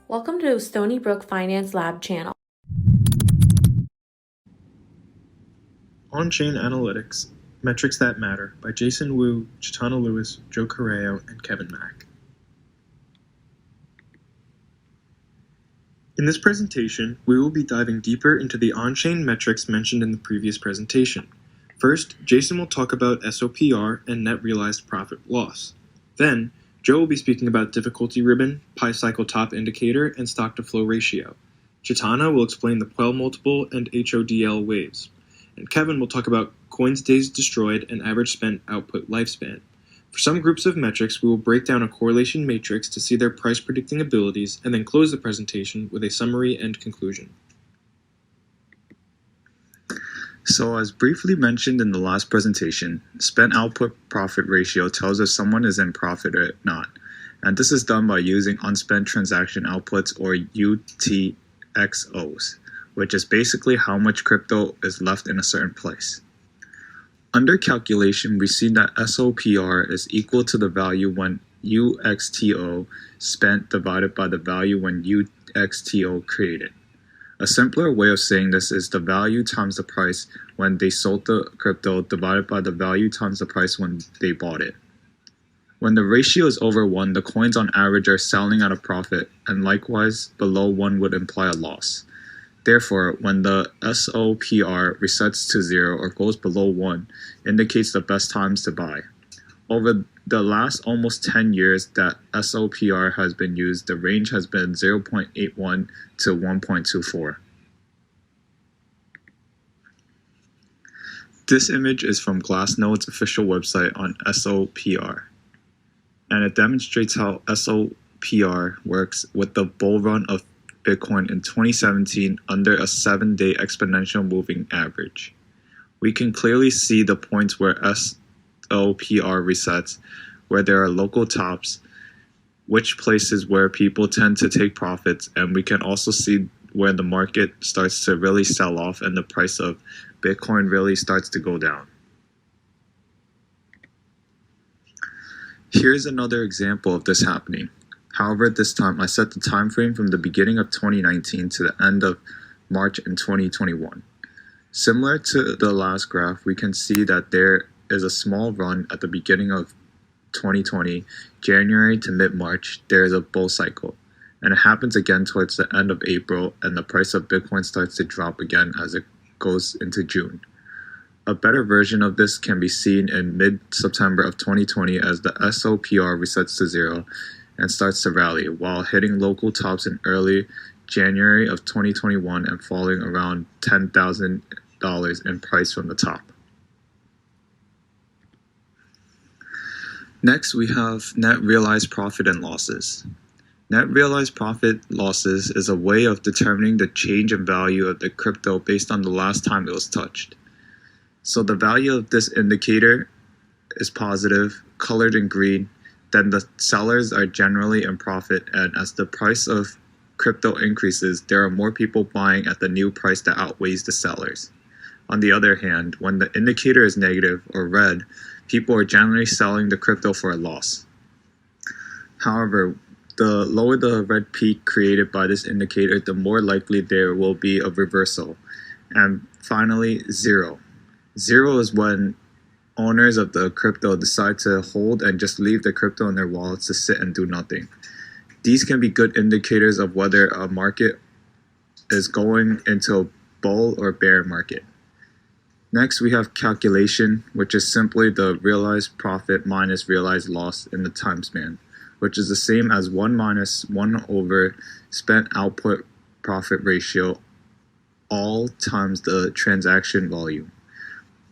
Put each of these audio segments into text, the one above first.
Welcome to Stony Finance Lab channel. On-Chain Analytics, Metrics That Matter by Jason Wu, Chetana Lewis, Joe Corrao, and Kevin Mack. In this presentation, we will be diving deeper into the on-chain metrics mentioned in the previous presentation. First, Jason will talk about SOPR and net realized profit loss. Then, Joe will be speaking about difficulty ribbon, pi cycle top indicator, and stock to flow ratio. Chetana will explain the Puel multiple and HODL waves. And Kevin will talk about coins days destroyed and average spent output lifespan. For some groups of metrics, we will break down a correlation matrix to see their price predicting abilities and then close the presentation with a summary and conclusion. So as briefly mentioned in the last presentation, spent output profit ratio tells if someone is in profit or not. And this is done by using unspent transaction outputs or UTXOs, which is basically how much crypto is left in a certain place. Under calculation, we see that SOPR is equal to the value when UXTO spent divided by the value when UXTO created. A simpler way of saying this is the value times the price when they sold the crypto divided by the value times the price when they bought it. When the ratio is over 1, the coins on average are selling at a profit, and likewise below 1 would imply a loss. Therefore, when the SOPR resets to 0 or goes below 1, indicates the best times to buy. Over the last almost 10 years that SOPR has been used, the range has been 0.81 to 1.24. This image is from Glassnode's official website on SOPR, and it demonstrates how SOPR works with the bull run of Bitcoin in 2017 under a 7-day exponential moving average. We can clearly see the points where SOPR resets, where there are local tops, which places where people tend to take profits, and we can also see where the market starts to really sell off and the price of Bitcoin really starts to go down. Here's another example of this happening. However, this time I set the time frame from the beginning of 2019 to the end of March in 2021. Similar to the last graph, we can see that there is a small run at the beginning of 2020, January to mid-March, there is a bull cycle. And it happens again towards the end of April, and the price of Bitcoin starts to drop again as it goes into June. A better version of this can be seen in mid-September of 2020 as the SOPR resets to 0 and starts to rally, while hitting local tops in early January of 2021 and falling around $10,000 in price from the top. Next, we have net realized profit and losses. Net realized profit losses is a way of determining the change in value of the crypto based on the last time it was touched. So the value of this indicator is positive, colored in green, then the sellers are generally in profit, and as the price of crypto increases, there are more people buying at the new price that outweighs the sellers. On the other hand, when the indicator is negative or red, people are generally selling the crypto for a loss. However, the lower the red peak created by this indicator, the more likely there will be a reversal. And finally, 0. 0 is when owners of the crypto decide to hold and just leave the crypto in their wallets to sit and do nothing. These can be good indicators of whether a market is going into a bull or bear market. Next, we have calculation, which is simply the realized profit minus realized loss in the time span, which is the same as 1 minus 1 over spent output profit ratio, all times the transaction volume,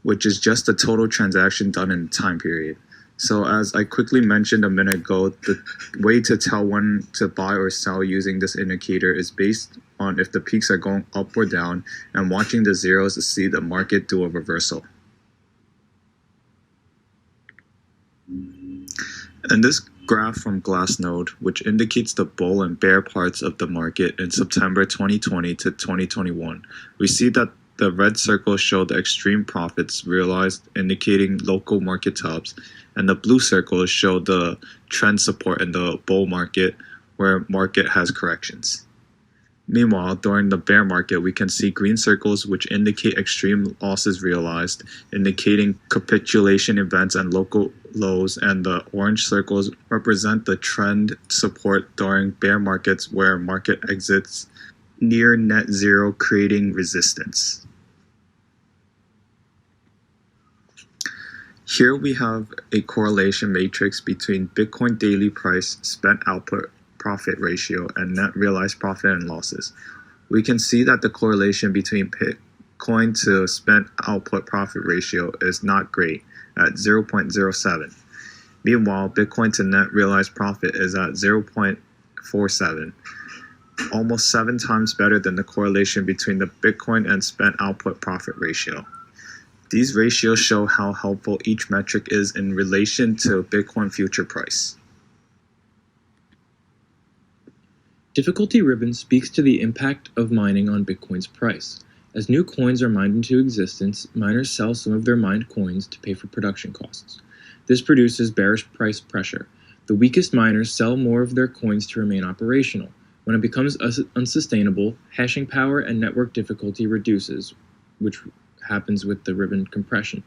which is just the total transaction done in the time period. So as I quickly mentioned a minute ago, the way to tell when to buy or sell using this indicator is based on if the peaks are going up or down, and watching the zeros to see the market do a reversal. And this graph from Glassnode, which indicates the bull and bear parts of the market in September 2020 to 2021, we see that the red circles show the extreme profits realized, indicating local market tops, and the blue circles show the trend support in the bull market, where market has corrections. Meanwhile, during the bear market, we can see green circles which indicate extreme losses realized, indicating capitulation events and local lows, and the orange circles represent the trend support during bear markets where market exits near net zero, creating resistance. Here we have a correlation matrix between Bitcoin daily price, spent output profit ratio, and net realized profit and losses. We can see that the correlation between Bitcoin to spent output profit ratio is not great at 0.07. Meanwhile, Bitcoin to net realized profit is at 0.47, almost 7 times better than the correlation between the Bitcoin and spent output profit ratio. These ratios show how helpful each metric is in relation to Bitcoin future price. Difficulty ribbon speaks to the impact of mining on Bitcoin's price. As new coins are mined into existence, miners sell some of their mined coins to pay for production costs. This produces bearish price pressure. The weakest miners sell more of their coins to remain operational. When it becomes unsustainable, hashing power and network difficulty reduces, which happens with the ribbon compression,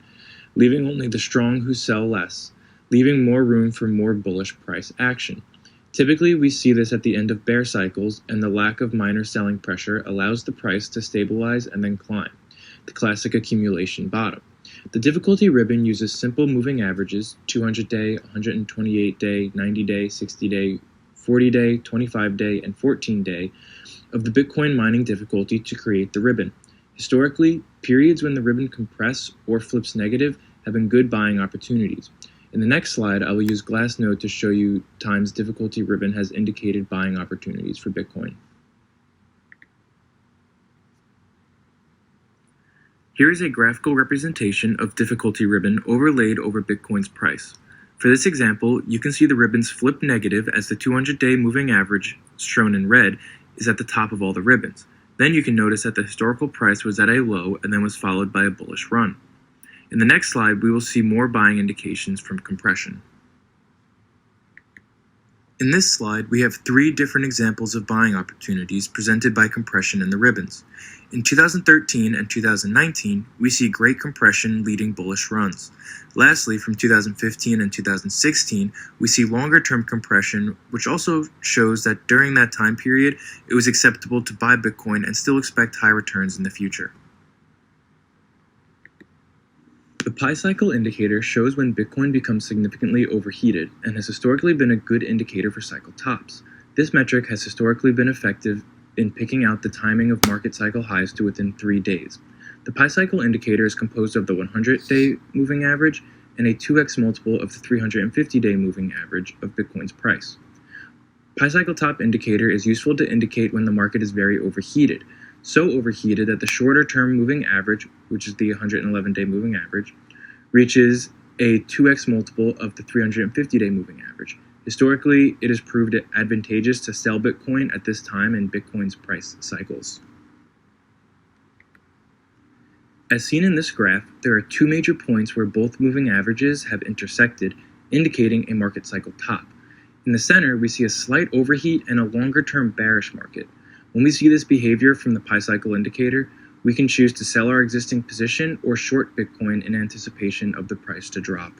leaving only the strong who sell less, leaving more room for more bullish price action. Typically, we see this at the end of bear cycles, and the lack of miner selling pressure allows the price to stabilize and then climb, the classic accumulation bottom. The difficulty ribbon uses simple moving averages, 200-day, 128-day, 90-day, 60-day, 40-day, 25-day, and 14-day, of the Bitcoin mining difficulty to create the ribbon. Historically, periods when the ribbon compress or flips negative have been good buying opportunities. In the next slide, I will use Glassnode to show you times difficulty ribbon has indicated buying opportunities for Bitcoin. Here is a graphical representation of difficulty ribbon overlaid over Bitcoin's price. For this example, you can see the ribbons flip negative as the 200-day moving average, shown in red, is at the top of all the ribbons. Then you can notice that the historical price was at a low and then was followed by a bullish run. In the next slide, we will see more buying indications from compression. In this slide, we have 3 different examples of buying opportunities presented by compression in the ribbons. In 2013 and 2019, we see great compression leading bullish runs. Lastly, from 2015 and 2016, we see longer-term compression, which also shows that during that time period, it was acceptable to buy Bitcoin and still expect high returns in the future. The Pi cycle indicator shows when Bitcoin becomes significantly overheated and has historically been a good indicator for cycle tops. This metric has historically been effective in picking out the timing of market cycle highs to within 3 days. The Pi cycle indicator is composed of the 100-day moving average and a 2x multiple of the 350-day moving average of Bitcoin's price. Pi cycle top indicator is useful to indicate when the market is very overheated. So overheated that the shorter term moving average, which is the 111-day moving average, reaches a 2x multiple of the 350-day moving average. Historically, it has proved advantageous to sell Bitcoin at this time in Bitcoin's price cycles. As seen in this graph, there are 2 major points where both moving averages have intersected, indicating a market cycle top. In the center, we see a slight overheat and a longer-term bearish market. When we see this behavior from the Pi cycle indicator, we can choose to sell our existing position or short Bitcoin in anticipation of the price to drop.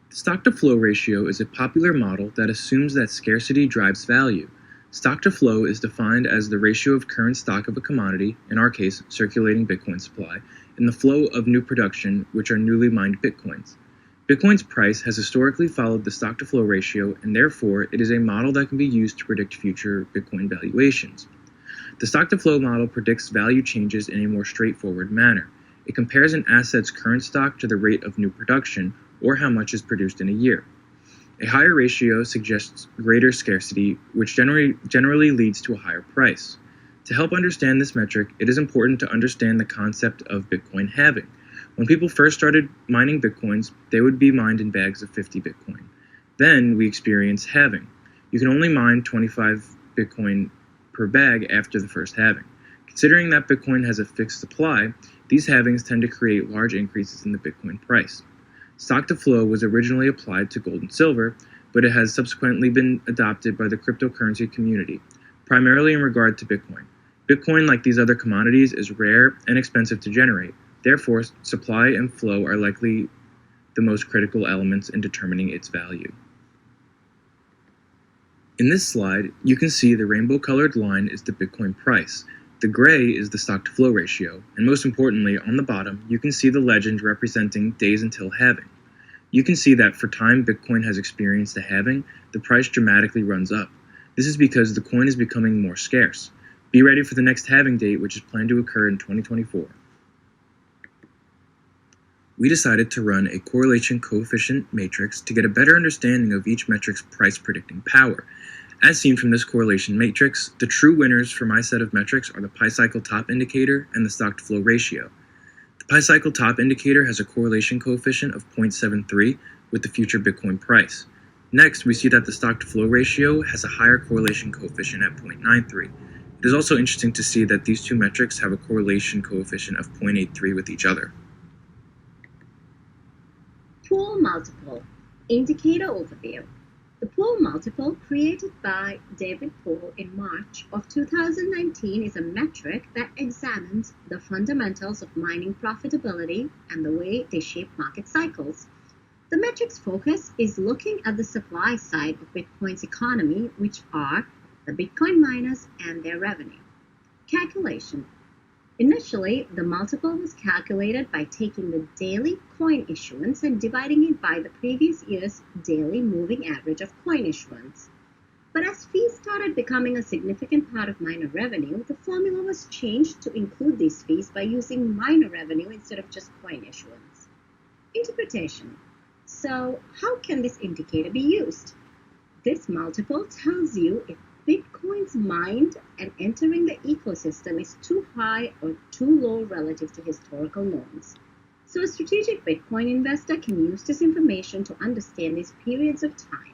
The stock-to-flow ratio is a popular model that assumes that scarcity drives value. Stock-to-flow is defined as the ratio of current stock of a commodity, in our case, circulating Bitcoin supply, and the flow of new production, which are newly mined Bitcoins. Bitcoin's price has historically followed the stock-to-flow ratio, and therefore it is a model that can be used to predict future Bitcoin valuations. The stock-to-flow model predicts value changes in a more straightforward manner. It compares an asset's current stock to the rate of new production, or how much is produced in a year. A higher ratio suggests greater scarcity, which generally leads to a higher price. To help understand this metric, it is important to understand the concept of Bitcoin halving. When people first started mining Bitcoins, they would be mined in bags of 50 Bitcoin. Then we experience halving. You can only mine 25 Bitcoin per bag after the first halving. Considering that Bitcoin has a fixed supply, these halvings tend to create large increases in the Bitcoin price. Stock to flow was originally applied to gold and silver, but it has subsequently been adopted by the cryptocurrency community, primarily in regard to Bitcoin. Bitcoin, like these other commodities, is rare and expensive to generate. Therefore, supply and flow are likely the most critical elements in determining its value. In this slide, you can see the rainbow-colored line is the Bitcoin price. The gray is the stock-to-flow ratio, and most importantly, on the bottom, you can see the legend representing days until halving. You can see that for time Bitcoin has experienced a halving, the price dramatically runs up. This is because the coin is becoming more scarce. Be ready for the next halving date, which is planned to occur in 2024. We decided to run a correlation coefficient matrix to get a better understanding of each metric's price predicting power. As seen from this correlation matrix, the true winners for my set of metrics are the pi cycle top indicator and the stock to flow ratio. The pi cycle top indicator has a correlation coefficient of 0.73 with the future Bitcoin price. Next, we see that the stock to flow ratio has a higher correlation coefficient at 0.93. It is also interesting to see that these two metrics have a correlation coefficient of 0.83 with each other. Pool multiple indicator overview. The pool multiple created by David Pool in March of 2019 is a metric that examines the fundamentals of mining profitability and the way they shape market cycles. The metric's focus is looking at the supply side of Bitcoin's economy, which are the Bitcoin miners and their revenue. Calculation. Initially, the multiple was calculated by taking the daily coin issuance and dividing it by the previous year's daily moving average of coin issuance. But as fees started becoming a significant part of miner revenue, the formula was changed to include these fees by using miner revenue instead of just coin issuance. Interpretation. So, how can this indicator be used? This multiple tells you if Bitcoin's mined and entering the ecosystem is too high or too low relative to historical norms. So a strategic Bitcoin investor can use this information to understand these periods of time.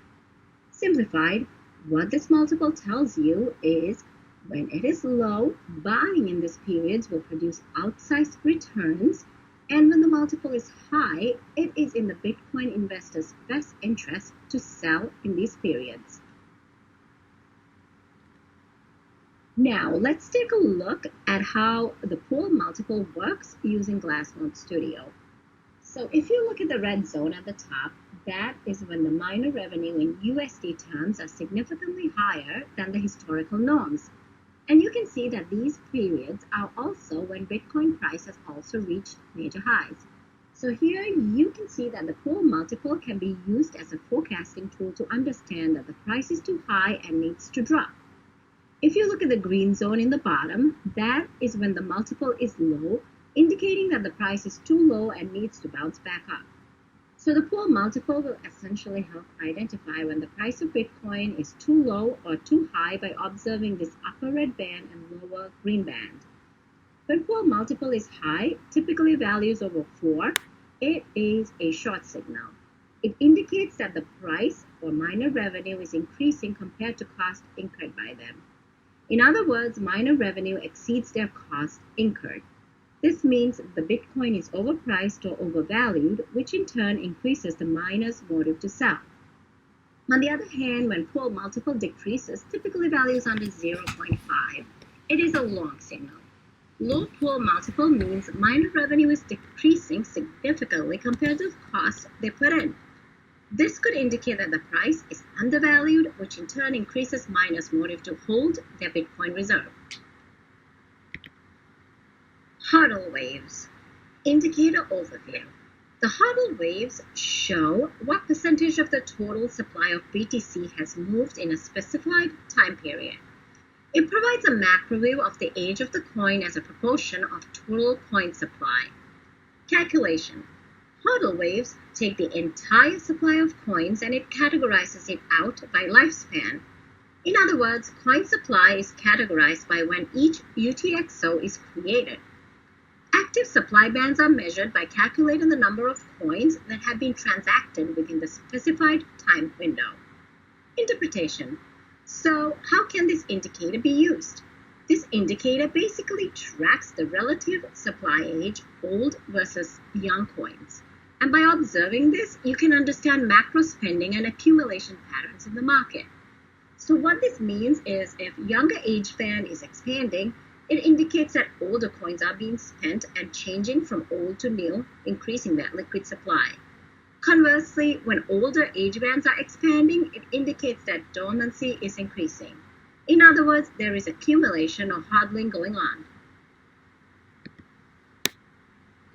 Simplified, what this multiple tells you is when it is low, buying in these periods will produce outsized returns, and when the multiple is high, it is in the Bitcoin investor's best interest to sell in these periods. Now, let's take a look at how the pool multiple works using Glassnode Studio. So if you look at the red zone at the top, that is when the miner revenue in USD terms are significantly higher than the historical norms. And you can see that these periods are also when Bitcoin price has also reached major highs. So here you can see that the pool multiple can be used as a forecasting tool to understand that the price is too high and needs to drop. If you look at the green zone in the bottom, that is when the multiple is low, indicating that the price is too low and needs to bounce back up. So the pool multiple will essentially help identify when the price of Bitcoin is too low or too high by observing this upper red band and lower green band. When pool multiple is high, typically values over 4, it is a short signal. It indicates that the price or miner revenue is increasing compared to cost incurred by them. In other words, miner revenue exceeds their cost incurred. This means the Bitcoin is overpriced or overvalued, which in turn increases the miner's motive to sell. On the other hand, when pool multiple decreases, typically values under 0.5, it is a long signal. Low pool multiple means miner revenue is decreasing significantly compared to the cost they put in. This could indicate that the price is undervalued, which in turn increases miners' motive to hold their Bitcoin reserve. Huddle Waves. Indicator overview. The Huddle Waves show what percentage of the total supply of BTC has moved in a specified time period. It provides a macro view of the age of the coin as a proportion of total coin supply. Calculation. Huddle Waves take the entire supply of coins and it categorizes it out by lifespan. In other words, coin supply is categorized by when each UTXO is created. Active supply bands are measured by calculating the number of coins that have been transacted within the specified time window. Interpretation. So, how can this indicator be used? This indicator basically tracks the relative supply age, old versus young coins. And by observing this, you can understand macro spending and accumulation patterns in the market. So what this means is if younger age band is expanding, it indicates that older coins are being spent and changing from old to new, increasing that liquid supply. Conversely, when older age bands are expanding, it indicates that dormancy is increasing. In other words, there is accumulation or hodling going on.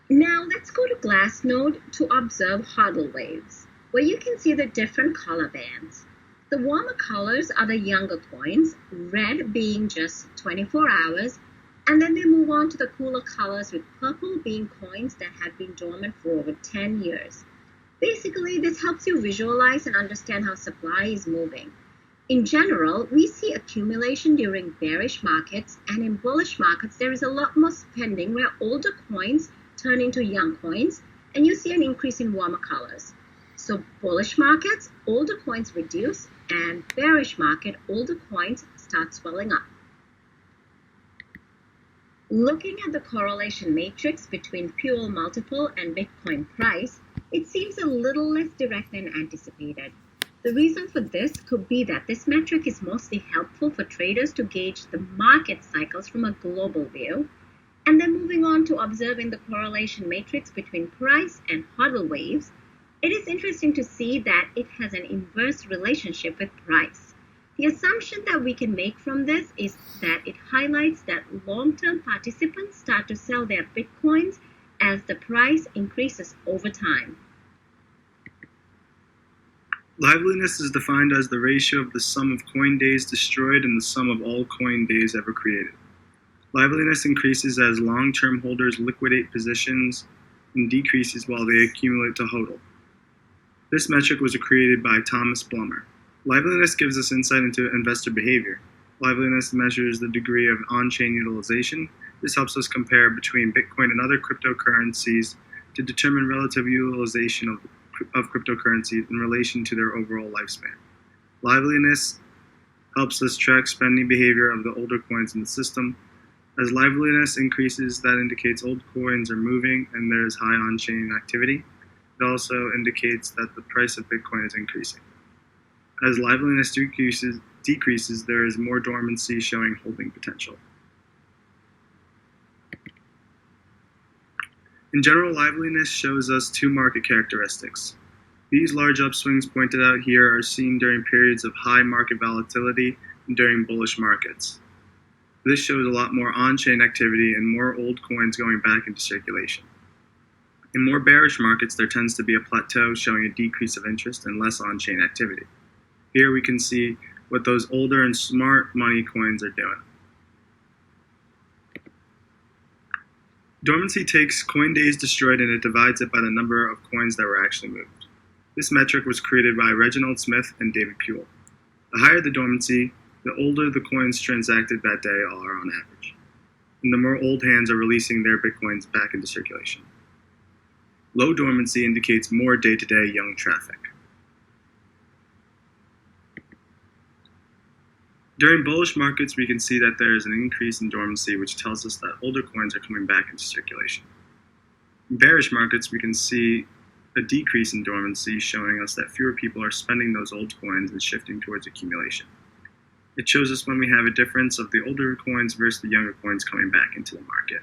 Now let's go to Glassnode to observe Huddle Waves, where you can see the different color bands. The warmer colors are the younger coins, red being just 24 hours, and then they move on to the cooler colors, with purple being coins that have been dormant for over 10 years. Basically, this helps you visualize and understand how supply is moving. In general, we see accumulation during bearish markets, and in bullish markets, there is a lot more spending where older coins turn into young coins, and you see an increase in warmer colors. So bullish markets, older coins reduce, and bearish market, older coins start swelling up. Looking at the correlation matrix between fuel multiple and Bitcoin price, it seems a little less direct than anticipated. The reason for this could be that this metric is mostly helpful for traders to gauge the market cycles from a global view. And then moving on to observing the correlation matrix between price and Huddle Waves, it is interesting to see that it has an inverse relationship with price. The assumption that we can make from this is that it highlights that long-term participants start to sell their Bitcoins as the price increases over time. Liveliness is defined as the ratio of the sum of coin days destroyed and the sum of all coin days ever created. Liveliness increases as long-term holders liquidate positions and decreases while they accumulate to HODL. This metric was created by Thomas Blummer. Liveliness gives us insight into investor behavior. Liveliness measures the degree of on-chain utilization. This helps us compare between Bitcoin and other cryptocurrencies to determine relative utilization of cryptocurrencies in relation to their overall lifespan. Liveliness helps us track spending behavior of the older coins in the system. As liveliness increases, that indicates old coins are moving and there is high on-chain activity. It also indicates that the price of Bitcoin is increasing. As liveliness decreases, there is more dormancy showing holding potential. In general, liveliness shows us two market characteristics. These large upswings pointed out here are seen during periods of high market volatility and during bullish markets. This shows a lot more on-chain activity and more old coins going back into circulation. In more bearish markets, there tends to be a plateau showing a decrease of interest and less on-chain activity. Here we can see what those older and smart money coins are doing. Dormancy takes coin days destroyed and it divides it by the number of coins that were actually moved. This metric was created by Reginald Smith and David Puel. The higher the dormancy, the older the coins transacted that day are on average, and the more old hands are releasing their Bitcoins back into circulation. Low dormancy indicates more day-to-day young traffic. During bullish markets, we can see that there is an increase in dormancy, which tells us that older coins are coming back into circulation. In bearish markets, we can see a decrease in dormancy, showing us that fewer people are spending those old coins and shifting towards accumulation. It shows us when we have a difference of the older coins versus the younger coins coming back into the market.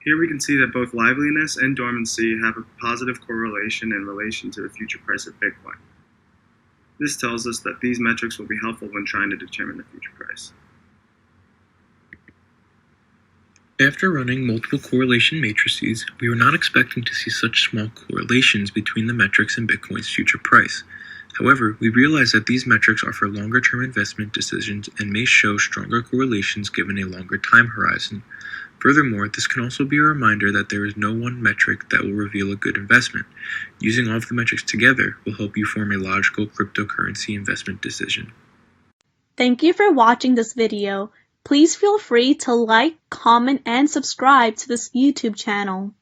Here we can see that both liveliness and dormancy have a positive correlation in relation to the future price of Bitcoin. This tells us that these metrics will be helpful when trying to determine the future price. After running multiple correlation matrices, we were not expecting to see such small correlations between the metrics and Bitcoin's future price. However, we realized that these metrics are for longer-term investment decisions and may show stronger correlations given a longer time horizon. Furthermore, this can also be a reminder that there is no one metric that will reveal a good investment. Using all of the metrics together will help you form a logical cryptocurrency investment decision. Thank you for watching this video. Please feel free to like, comment, and subscribe to this YouTube channel.